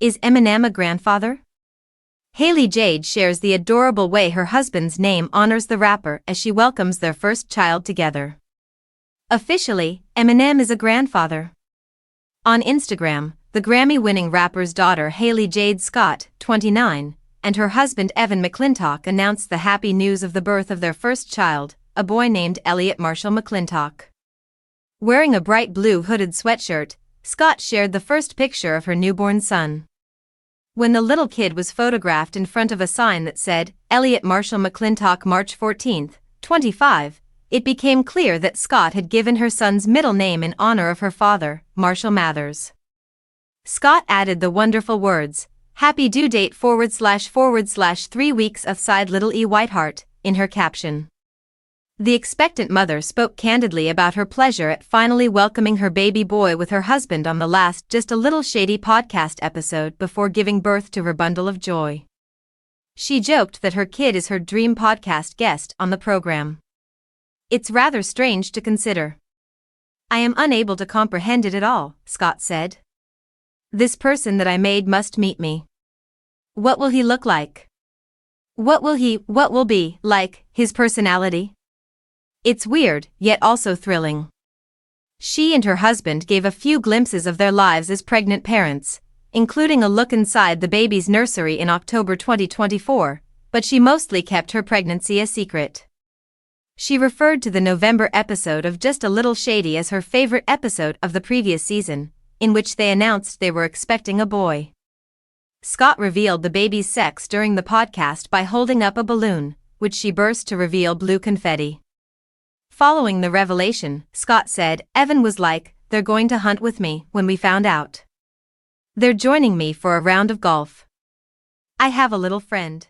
Is Eminem a grandfather? Hailie Jade shares the adorable way her husband's name honors the rapper as she welcomes their first child together. Officially, Eminem is a grandfather. On Instagram, the Grammy-winning rapper's daughter Hailie Jade Scott, 29, and her husband Evan McClintock announced the happy news of the birth of their first child, a boy named Elliot Marshall McClintock. Wearing a bright blue hooded sweatshirt, Scott shared the first picture of her newborn son. When the little kid was photographed in front of a sign that said, Elliot Marshall McClintock March 14, 25, it became clear that Scott had given her son's middle name in honor of her father, Marshall Mathers. Scott added the wonderful words, "Happy due date / / 3 weeks of side little E Whiteheart," in her caption. The expectant mother spoke candidly about her pleasure at finally welcoming her baby boy with her husband on the last Just a Little Shady podcast episode before giving birth to her bundle of joy. She joked that her kid is her dream podcast guest on the program. "It's rather strange to consider. I am unable to comprehend it at all," Scott said. "This person that I made must meet me. What will he look like? What will be like, his personality? It's weird, yet also thrilling." She and her husband gave a few glimpses of their lives as pregnant parents, including a look inside the baby's nursery in October 2024, but she mostly kept her pregnancy a secret. She referred to the November episode of Just a Little Shady as her favorite episode of the previous season, in which they announced they were expecting a boy. Scott revealed the baby's sex during the podcast by holding up a balloon, which she burst to reveal blue confetti. Following the revelation, Scott said, "Evan was like, they're going to hunt with me when we found out. They're joining me for a round of golf. I have a little friend.